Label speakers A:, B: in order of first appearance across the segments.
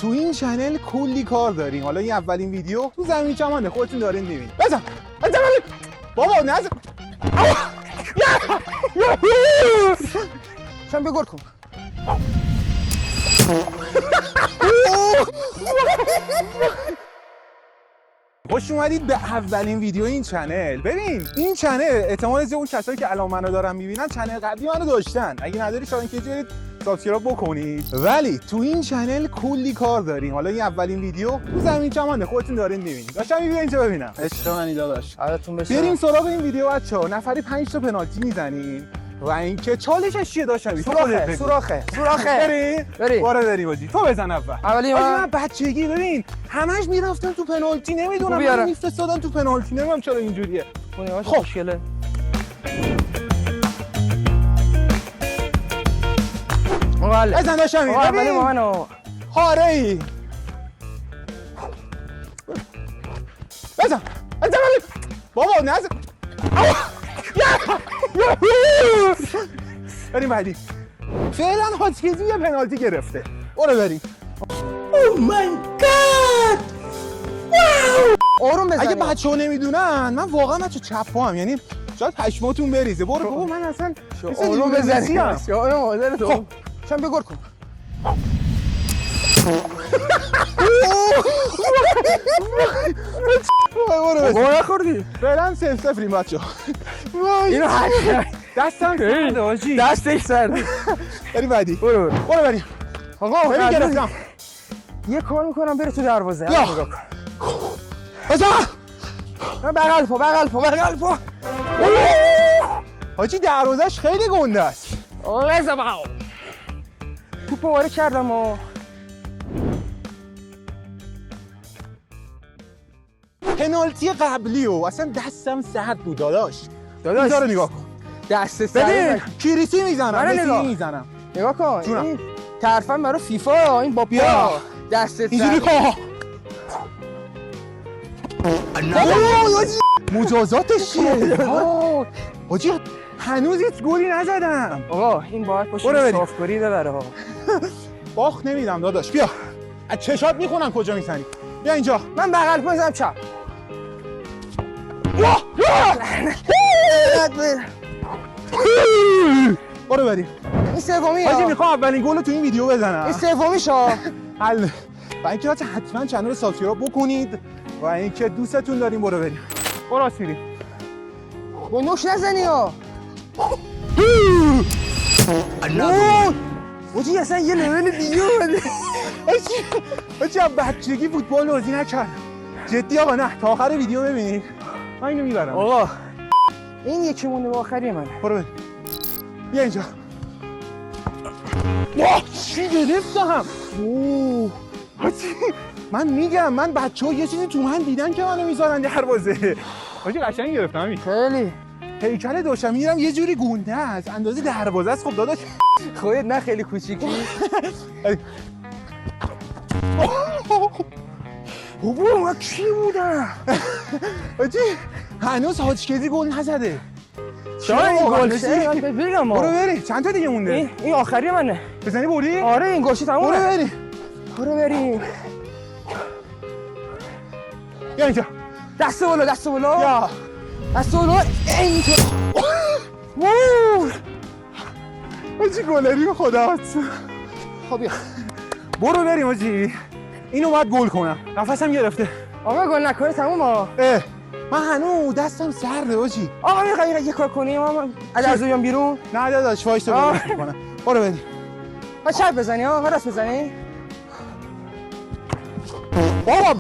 A: تو این چنل کلی کار داریم. حالا این اولین ویدیو تو زمین چمنه، خودتون دارین میبینید. بزن بابا نزن.
B: شم بگل کن.
A: خوش اومدید به اولین ویدیو این چنل. ببین این چنل احتمال زیاد اون کسایی که الان منو دارن میبینن چنل قبلی منو داشتن. اگه نداری شاید که برید سابسکرایب بکنید. ولی تو این چنل کلی کار داریم. حالا این اولین ویدیو تو زمین چمنه، خودتون دارین میبینید. داشتم میبینید اینجا ببینم.
B: عشق منی داداش. حالتون بشه.
A: بریم سراغ این ویدیو بچه‌ها. نفری 5 تا پنالتی میزنیم. و اینکه چالشش چیه داشتم؟
B: سوراخه.
A: بریم. بریم باجی. تو بزن اول.
B: اولی
A: من بچگی ببین همش میرفتن تو پنالتی، نمیدونم من میفرستادن تو پنالتی، نمیدونم چرا اینجوریه.
B: خب مشکله.
A: بزن داشتم
B: ببین منو.
A: هاره ای. بزن بابا نزن. بریم بعدی. فعلا هاتکیزی یه پنالتی گرفته. برو بریم.
B: او مای گاد. واو. آروم بزن.
A: اگه بچه‌ها نمیدونن من واقعا بچه چپ پاهم، یعنی شاید پشماتون بریزه. برو بابا من اصلا
B: آروم بزن. آروم تو. شم بگل کن.
A: برو نخوردی. فعلا 0-0 بچه‌ها.
B: اینو
A: دستم سرده آجی.
B: دستش سرده.
A: بریم بعدی. برو بریم.
B: آقا
A: بریم گرفتم.
B: یه کار میکنم بره تو دروازه.
A: نگاه کن. بزن.
B: بغل پا.
A: حاجی دروازش خیلی گنده است.
B: لازم باو. توپو وارد کردم و
A: پنالتی قبلی و اصلا دستم سرد بود داداش. رو نگاه کن.
B: دست سرد
A: کریسی میزنم.
B: نگاه کن. این طرفم برای فیفا. این با پا دست سرد
A: اینجوری کن. مجازاتش چیه؟ حاجی هنوز هیچ گلی نزدم.
B: آقا این باید باشه صافگوری ببره.
A: باخت نمیدم داداش. بیا از چشات میخونم کجا میزنی. بیا اینجا.
B: من بغل پا میزنم چپ.
A: برو بریم.
B: این سومیه.
A: حاجی میخوام اولین گل رو تو این ویدیو بزنم.
B: این سومیشه.
A: حل. و اینکه حتما چنل رو سابسکرایب بکنید و اینکه دوستتون داریم. برو بریم. برو بریم.
B: با نوش نزنی ها. حاجی اصلا یه لول دیگه اومده.
A: حاجی بچگی فوتبال بازی نکردم. جدی آقا نه تا آخر ویدیو ببینید. من اینو میبرم.
B: آقا این یکی مونده به آخری منه.
A: برو بریم. بیا اینجا. واه چی گرفتم. حاجی من میگم من بچه‌ها یه چیزی تو من دیدن که منو میذارن دروازه. حاجی قشنگ گرفتم همین.
B: خیلی
A: هیکل داشتم میرم یه جوری گنده است اندازه دروازه است. خب داداش
B: خودت نه خیلی کوچیکی. بابا من کی بودم؟
A: حاجی هنوز هاچکزی گل نزده.
B: چرا این گل شد؟ بگم
A: برو بریم. چند تا دیگه مونده؟
B: این آخری منه.
A: بزنی بردی؟
B: آره این گلش تمومه.
A: برو بریم. بیا اینجا.
B: دست بالا.
A: یا
B: دست بالا. اینطور.
A: حاجی گلری خدا.
B: خب بیا.
A: برو بریم حاجی. اینو باید گل کنم. نفسم گرفته.
B: آقا گل نکنه تمومه.
A: من هنوز دستم سرده حاجی.
B: آقا میخوای یه کار کنیم؟ از بیام بیرون؟
A: نه داداش وایسا گل کنم. برو بریم.
B: ما چپ بزنی ها؟ راست بزنی؟
A: بابا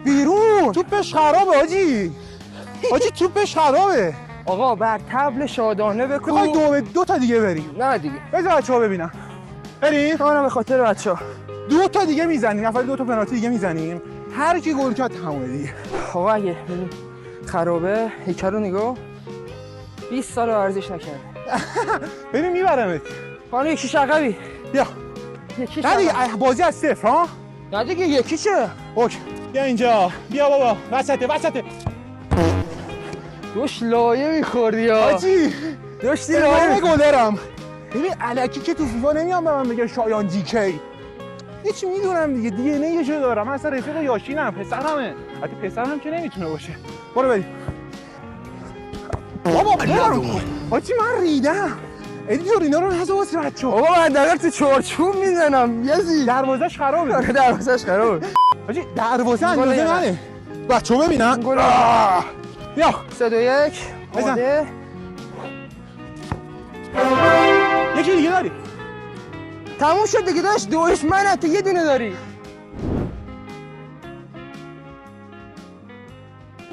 A: بیرون. توپش خرابه حاجی. توپش خرابه.
B: آقا بر طبل شادانه بکن.
A: میخوای دو تا دیگه بریم؟
B: نه دیگه.
A: بذار بچه‌ها ببینم. بریم.
B: منم به خاطر بچه‌ها.
A: 2 تا دیگه میزنیم. نفر 2 تا پنالتی دیگه میزنیم. هر کی گل کرد تمومه دیگه.
B: آقا اگه خرابه هیکل رو نگاه. 20 سال ورزش نکرده.
A: ببین میبرمت.
B: حالا یکیش عقبی.
A: بیا. نه دیگه بازی از 0 ها؟
B: نه دیگه یکیشه.
A: اوکی. بیا اینجا. بیا بابا. وسطه.
B: دوش لایه میخوردی ها.
A: حاجی
B: داشتی لایه
A: گلرم. ببین الکی که تو فیفا نمیام به من بگه شایان دیکی. یه چی میدونم دیگه، دی ان ای شو دارم. من اصلا رفیق یاشینم، پسرمه. البته پسرم که نمیتونه باشه. برو بریم. بابا برو. آجی من ریدم. ادیتور اینا رو نذار واسه بچه‌ها.
B: بابا من دقیقا تو چارچوب میزنم یزی.
A: دروازه‌اش خرابه.
B: دروازه‌اش خرابه.
A: آجی دروازه اندازه منه. بچه‌ها ببینن. بیا
B: 3 2 1 آماده.
A: یکی دیگه داری.
B: تموم شد دیگه داشت. دوش منه، تو یه دونه داری.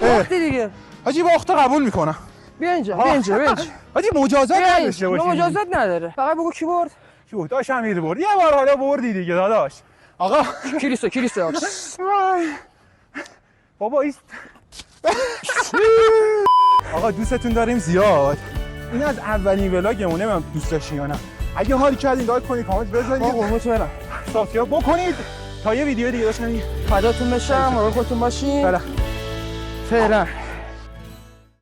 B: وقتی دیگه.
A: حاجی باخته قبول میکنم.
B: بیا اینجا، بیا اینجا، بیا اینجا.
A: حاجی مجازات نداشته باشی.
B: مجازات نداره. فقط بگو کی برد.
A: کی بود؟ داش امیر برد. یه بار حالا بردی دیگه داداش. آقا
B: کریستو.
A: بابا ایست. آقا دوستتون داریم زیاد. این از اولین ولاگمونه، من دوست داشتین یا نه؟ اگه حال کردین لایک کنید، کامنت بذارید،
B: قربونت برم.
A: سابسکرایب بکنید تا یه ویدیو دیگه داشتن.
B: فداتون بشم. مراقب خودتون باشین.
A: فعلا.
B: فعلا.